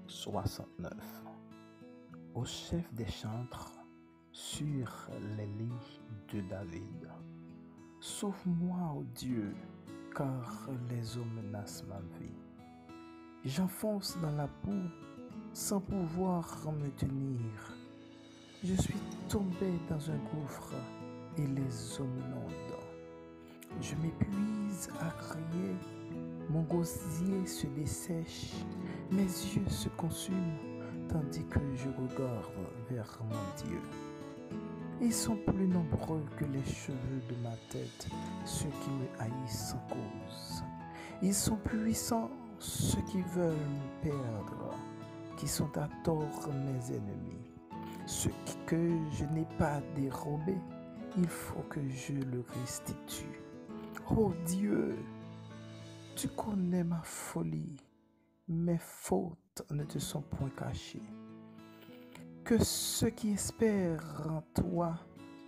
69. Au chef des chantres, sur les lits de David. Sauve-moi, ô Dieu, car les eaux menacent ma vie. J'enfonce dans la boue sans pouvoir me tenir. Je suis tombé dans un gouffre et les eaux m'inondent. Je m'épuise à crier, mon gosier se dessèche, mes yeux se consument tandis que je regarde vers mon Dieu. Ils sont plus nombreux que les cheveux de ma tête, ceux qui me haïssent sans cause. Ils sont puissants, ceux qui veulent me perdre, qui sont à tort mes ennemis. Ceux que je n'ai pas dérobés, il faut que je le restitue. Oh Dieu, tu connais ma folie, mes fautes ne te sont point cachées. Que ceux qui espèrent en toi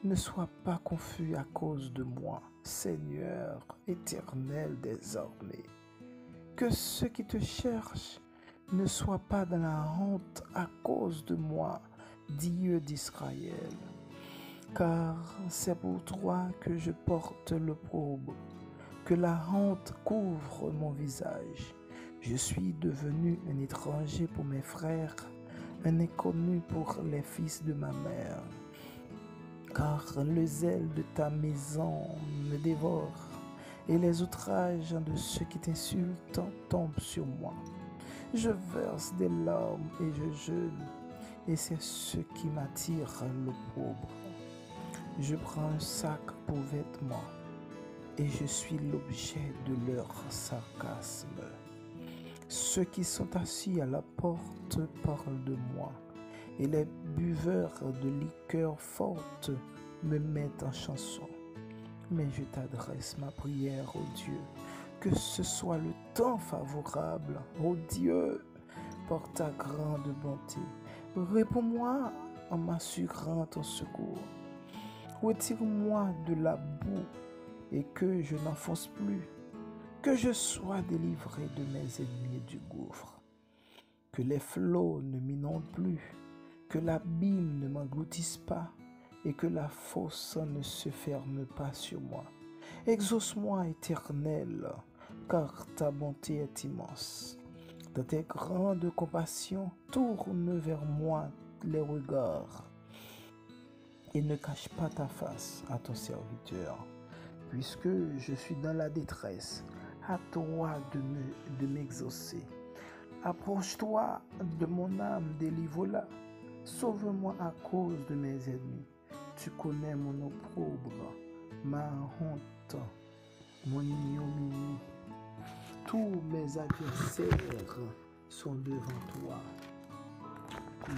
ne soient pas confus à cause de moi, Seigneur éternel des armées. Que ceux qui te cherchent ne soient pas dans la honte à cause de moi, Dieu d'Israël. Car c'est pour toi que je porte l'opprobre, que la honte couvre mon visage. Je suis devenu un étranger pour mes frères, un inconnu pour les fils de ma mère. Car le zèle de ta maison me dévore, et les outrages de ceux qui t'insultent tombent sur moi. Je verse des larmes et je jeûne, et c'est ce qui m'attire l'opprobre. Je prends un sac pour vêtements, et je suis l'objet de leur sarcasme. Ceux qui sont assis à la porte parlent de moi, et les buveurs de liqueurs fortes me mettent en chanson. Mais je t'adresse ma prière, ô Dieu, que ce soit le temps favorable, ô Dieu, par ta grande bonté. Réponds-moi en m'assurant ton secours. Retire-moi de la boue et que je n'enfonce plus, que je sois délivré de mes ennemis du gouffre, que les flots ne m'inondent plus, que l'abîme ne m'engloutisse pas et que la fosse ne se ferme pas sur moi. Exauce-moi, Éternel, car ta bonté est immense. Dans tes grandes compassions, tourne vers moi les regards et ne cache pas ta face à ton serviteur. Puisque je suis dans la détresse, à toi de m'exaucer. Approche-toi de mon âme, délivre-la. Sauve-moi à cause de mes ennemis. Tu connais mon opprobre, ma honte, mon ignominie. Tous mes adversaires sont devant toi.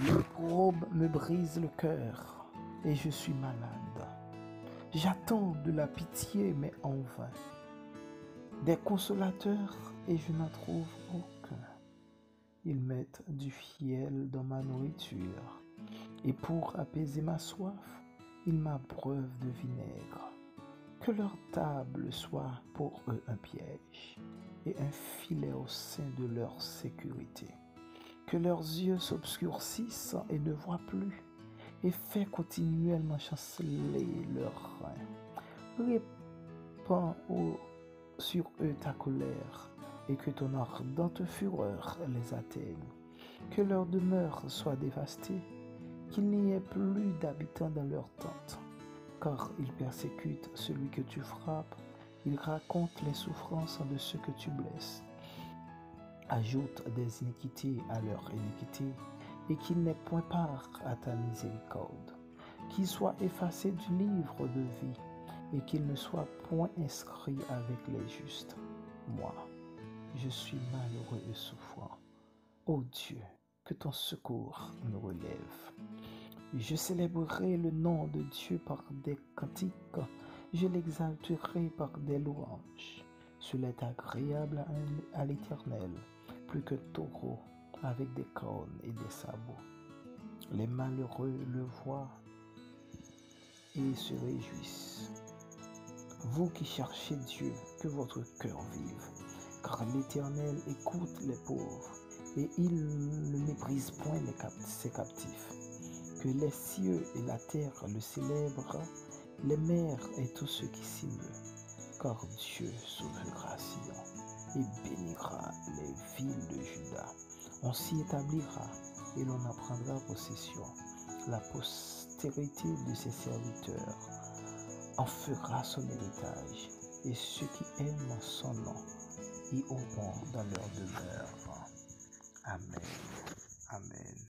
L'opprobre me brise le cœur et je suis malade. J'attends de la pitié, mais en vain. Des consolateurs, et je n'en trouve aucun. Ils mettent du fiel dans ma nourriture, et pour apaiser ma soif, ils m'abreuvent de vinaigre. Que leur table soit pour eux un piège, et un filet au sein de leur sécurité. Que leurs yeux s'obscurcissent et ne voient plus, et fais continuellement chanceler leurs reins. Répands sur eux ta colère, et que ton ardente fureur les atteigne. Que leur demeure soit dévastée, qu'il n'y ait plus d'habitants dans leur tente, car ils persécutent celui que tu frappes, ils racontent les souffrances de ceux que tu blesses. Ajoute des iniquités à leur iniquité, et qu'il n'ait point part à ta miséricorde. Qu'il soit effacé du livre de vie, et qu'il ne soit point inscrit avec les justes. Moi, je suis malheureux et souffrant. Ô Dieu, que ton secours me relève. Je célébrerai le nom de Dieu par des cantiques, je l'exalterai par des louanges. Cela est agréable à l'Éternel, plus que taureau avec des cornes et des sabots. Les malheureux le voient et se réjouissent. Vous qui cherchez Dieu, que votre cœur vive, car l'Éternel écoute les pauvres et il ne méprise point ses captifs. Que les cieux et la terre le célèbrent, les mers et tous ceux qui s'y meuvent, car Dieu sauvera Sion et bénira les villes de Juda. On s'y établira et l'on en prendra possession. La postérité de ses serviteurs en fera son héritage, et ceux qui aiment son nom y auront dans leur demeure. Amen. Amen.